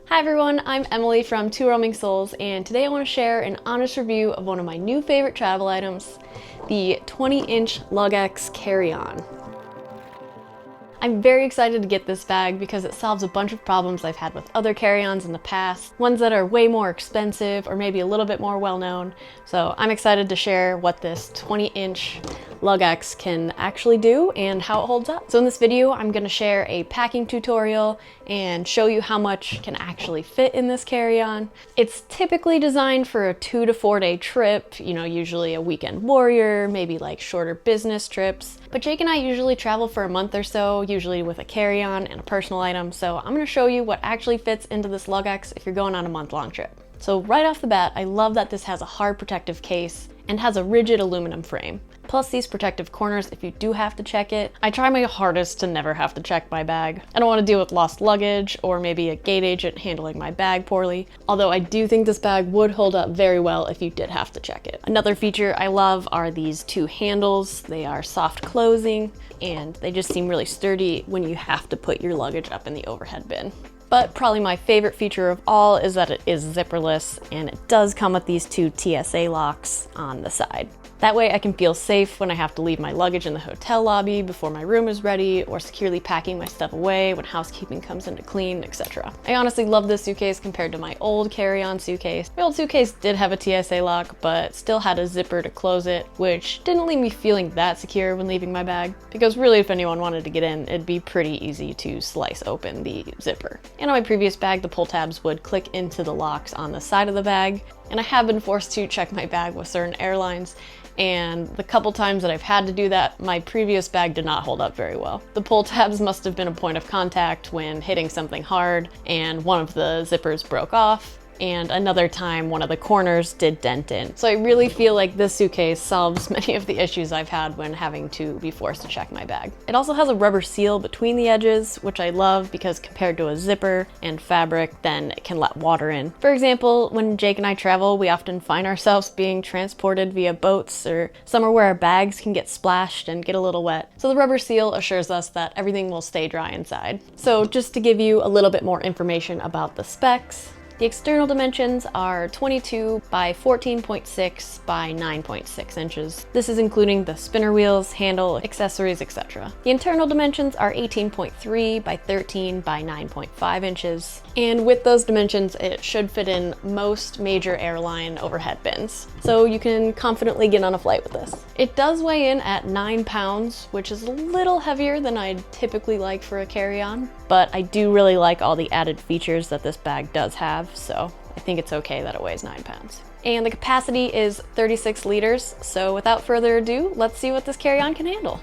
Hi everyone, I'm Emily from Two Roaming Souls, and today I want to share an honest review of one of my new favorite travel items, the 20-inch Luggex Carry-On. I'm very excited to get this bag because it solves a bunch of problems I've had with other carry-ons in the past, ones that are way more expensive or maybe a little bit more well-known. So I'm excited to share what this 20-inch Luggex can actually do and how it holds up. So in this video, I'm going to share a packing tutorial and show you how much can actually fit in this carry-on. It's typically designed for a 2 to 4 day trip, usually a weekend warrior, maybe like shorter business trips. But Jake and I usually travel for a month or so, usually with a carry-on and a personal item. So I'm going to show you what actually fits into this Luggex if you're going on a month-long trip. So right off the bat, I love that this has a hard protective case and has a rigid aluminum frame. Plus these protective corners if you do have to check it. I try my hardest to never have to check my bag. I don't want to deal with lost luggage or maybe a gate agent handling my bag poorly, although I do think this bag would hold up very well if you did have to check it. Another feature I love are these two handles. They are soft closing and they just seem really sturdy when you have to put your luggage up in the overhead bin. But probably my favorite feature of all is that it is zipperless and it does come with these two TSA locks on the side. That way I can feel safe when I have to leave my luggage in the hotel lobby before my room is ready, or securely packing my stuff away when housekeeping comes in to clean, etc. I honestly love this suitcase compared to my old carry-on suitcase. My old suitcase did have a TSA lock, but still had a zipper to close it, which didn't leave me feeling that secure when leaving my bag, because really if anyone wanted to get in, it'd be pretty easy to slice open the zipper. And on my previous bag, the pull tabs would click into the locks on the side of the bag, and I have been forced to check my bag with certain airlines, and the couple times that I've had to do that, my previous bag did not hold up very well. The pull tabs must have been a point of contact when hitting something hard and one of the zippers broke off, and another time one of the corners did dent in. So I really feel like this suitcase solves many of the issues I've had when having to be forced to check my bag. It also has a rubber seal between the edges, which I love because compared to a zipper and fabric, then it can let water in. For example, when Jake and I travel, we often find ourselves being transported via boats or somewhere where our bags can get splashed and get a little wet. So the rubber seal assures us that everything will stay dry inside. So just to give you a little bit more information about the specs, the external dimensions are 22 by 14.6 by 9.6 inches. This is including the spinner wheels, handle, accessories, etc. The internal dimensions are 18.3 by 13 by 9.5 inches. And with those dimensions, it should fit in most major airline overhead bins. So you can confidently get on a flight with this. It does weigh in at 9 pounds, which is a little heavier than I'd typically like for a carry-on, but I do really like all the added features that this bag does have, so I think it's okay that it weighs 9 pounds. And the capacity is 36 liters, so without further ado, let's see what this carry-on can handle.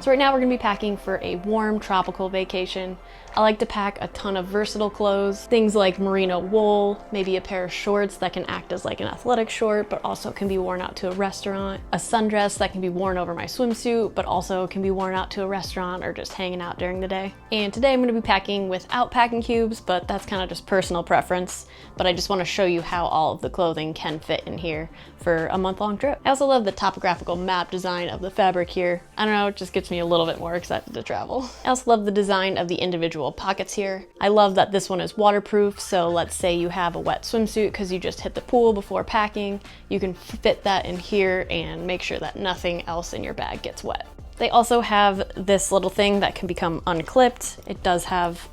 So right now we're gonna be packing for a warm tropical vacation. I like to pack a ton of versatile clothes, things like merino wool, maybe a pair of shorts that can act as like an athletic short, but also can be worn out to a restaurant, a sundress that can be worn over my swimsuit, but also can be worn out to a restaurant or just hanging out during the day. And today I'm gonna be packing without packing cubes, but that's kind of just personal preference. But I just wanna show you how all of the clothing can fit in here for a month-long trip. I also love the topographical map design of the fabric here. I don't know, it just gets me a little bit more excited to travel. I also love the design of the individual pockets here. I love that this one is waterproof, so let's say you have a wet swimsuit because you just hit the pool before packing, you can fit that in here and make sure that nothing else in your bag gets wet. They also have this little thing that can become unclipped. It does have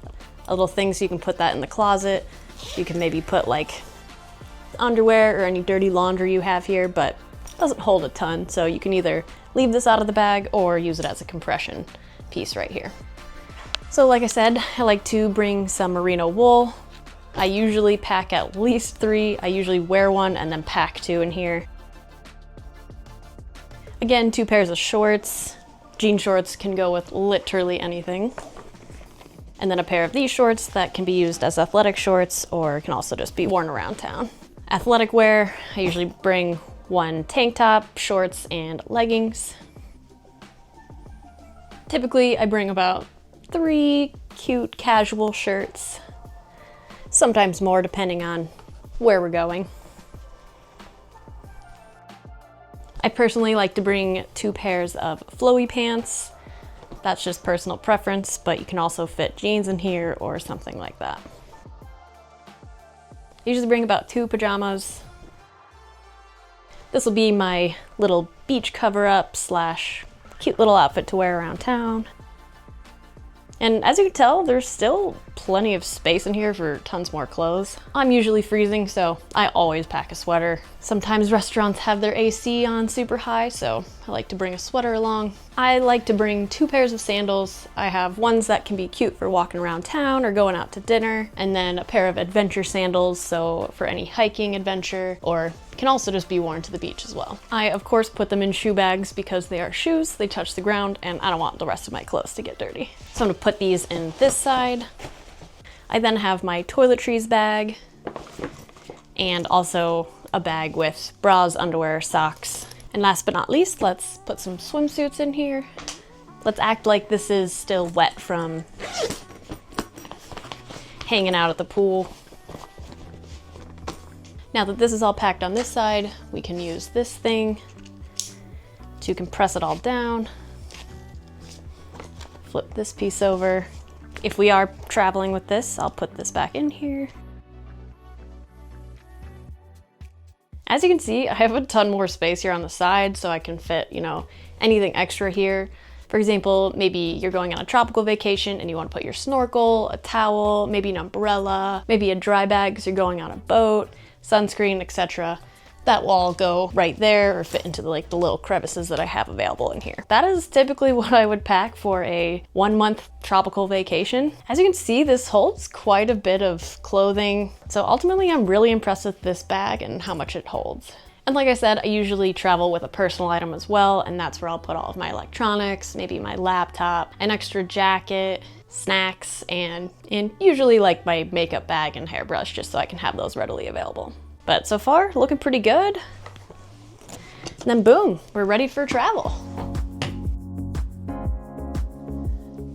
a little thing so you can put that in the closet. You can maybe put like underwear or any dirty laundry you have here, but it doesn't hold a ton, so you can either leave this out of the bag or use it as a compression piece right here. So like I said, I like to bring some merino wool. I usually pack at least 3. I usually wear one and then pack 2 in here. Again, 2 pairs of shorts. Jean shorts can go with literally anything. And then a pair of these shorts that can be used as athletic shorts or can also just be worn around town. Athletic wear, I usually bring 1 tank top, shorts, and leggings. Typically, I bring about 3 cute casual shirts, sometimes more depending on where we're going. I personally like to bring 2 pairs of flowy pants. That's just personal preference, but you can also fit jeans in here or something like that. I usually bring about 2 pajamas. This will be my little beach cover-up slash cute little outfit to wear around town. And as you can tell, there's still plenty of space in here for tons more clothes. I'm usually freezing, so I always pack a sweater. Sometimes restaurants have their AC on super high, so I like to bring a sweater along. I like to bring 2 pairs of sandals. I have ones that can be cute for walking around town or going out to dinner, and then a pair of adventure sandals, so for any hiking adventure, or can also just be worn to the beach as well. I, of course, put them in shoe bags because they are shoes, they touch the ground, and I don't want the rest of my clothes to get dirty. So I'm gonna put these in this side. I then have my toiletries bag, and also a bag with bras, underwear, socks. And last but not least, let's put some swimsuits in here. Let's act like this is still wet from hanging out at the pool. Now that this is all packed on this side, we can use this thing to compress it all down. Flip this piece over. If we are traveling with this, I'll put this back in here. As you can see, I have a ton more space here on the side, so I can fit, you know, anything extra here. For example, maybe you're going on a tropical vacation and you want to put your snorkel, a towel, maybe an umbrella, maybe a dry bag because you're going on a boat, sunscreen, etc. That will all go right there or fit into the little crevices that I have available in here. That is typically what I would pack for a 1-month tropical vacation. As you can see, this holds quite a bit of clothing. So ultimately, I'm really impressed with this bag and how much it holds. And like I said, I usually travel with a personal item as well, and that's where I'll put all of my electronics, maybe my laptop, an extra jacket, snacks, and usually like my makeup bag and hairbrush, just so I can have those readily available. But so far, looking pretty good. And then boom, we're ready for travel.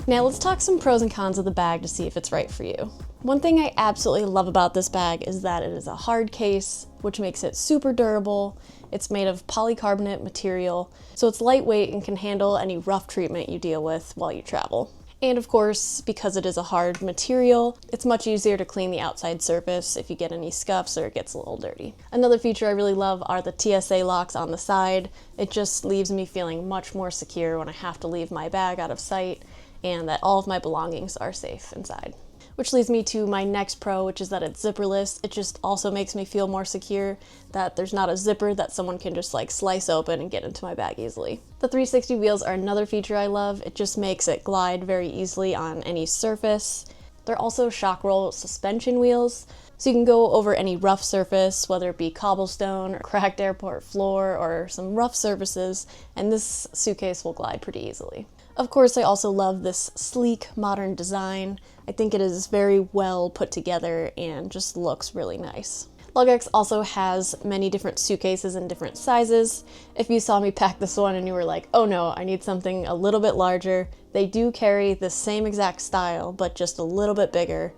Now let's talk some pros and cons of the bag to see if it's right for you. One thing I absolutely love about this bag is that it is a hard case, which makes it super durable. It's made of polycarbonate material, so it's lightweight and can handle any rough treatment you deal with while you travel. And of course, because it is a hard material, it's much easier to clean the outside surface if you get any scuffs or it gets a little dirty. Another feature I really love are the TSA locks on the side. It just leaves me feeling much more secure when I have to leave my bag out of sight and that all of my belongings are safe inside. Which leads me to my next pro, which is that it's zipperless. It just also makes me feel more secure that there's not a zipper that someone can just slice open and get into my bag easily. The 360 wheels are another feature I love. It just makes it glide very easily on any surface. They're also shock roll suspension wheels, so you can go over any rough surface, whether it be cobblestone or cracked airport floor or some rough surfaces, and this suitcase will glide pretty easily. Of course, I also love this sleek, modern design. I think it is very well put together and just looks really nice. Luggex also has many different suitcases in different sizes. If you saw me pack this one and you were like, oh no, I need something a little bit larger, they do carry the same exact style, but just a little bit bigger.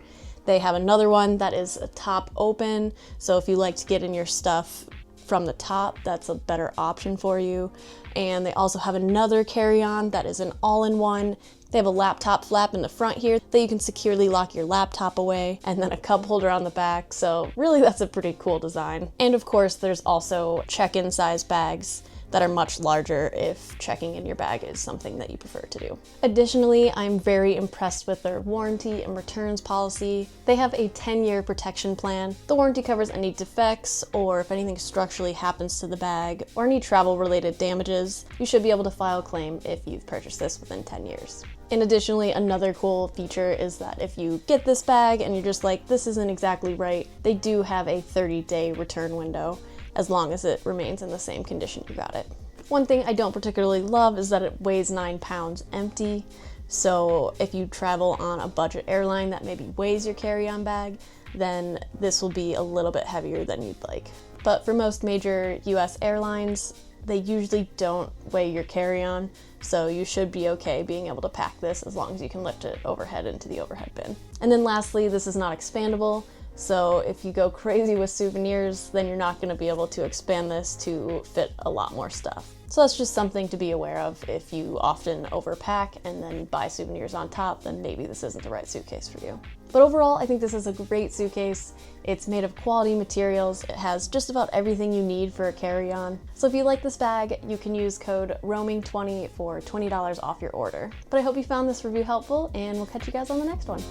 They have another one that is a top open, so if you like to get in your stuff from the top, that's a better option for you. And they also have another carry-on that is an all-in-one. They have a laptop flap in the front here that you can securely lock your laptop away, and then a cup holder on the back, so really that's a pretty cool design. And of course, there's also check-in size bags that are much larger if checking in your bag is something that you prefer to do. Additionally, I'm very impressed with their warranty and returns policy. They have a 10-year protection plan. The warranty covers any defects or if anything structurally happens to the bag or any travel-related damages. You should be able to file a claim if you've purchased this within 10 years. And additionally, another cool feature is that if you get this bag and you're just like, this isn't exactly right, they do have a 30-day return window, as long as it remains in the same condition you got it. One thing I don't particularly love is that it weighs 9 pounds empty, so if you travel on a budget airline that maybe weighs your carry-on bag, then this will be a little bit heavier than you'd like. But for most major US airlines, they usually don't weigh your carry-on, so you should be okay being able to pack this as long as you can lift it overhead into the overhead bin. And then lastly, this is not expandable, so if you go crazy with souvenirs, then you're not going to be able to expand this to fit a lot more stuff. So that's just something to be aware of. If you often overpack and then buy souvenirs on top, then maybe this isn't the right suitcase for you. But overall, I think this is a great suitcase. It's made of quality materials. It has just about everything you need for a carry-on. So if you like this bag, you can use code ROAMING20 for $20 off your order. But I hope you found this review helpful, and we'll catch you guys on the next one.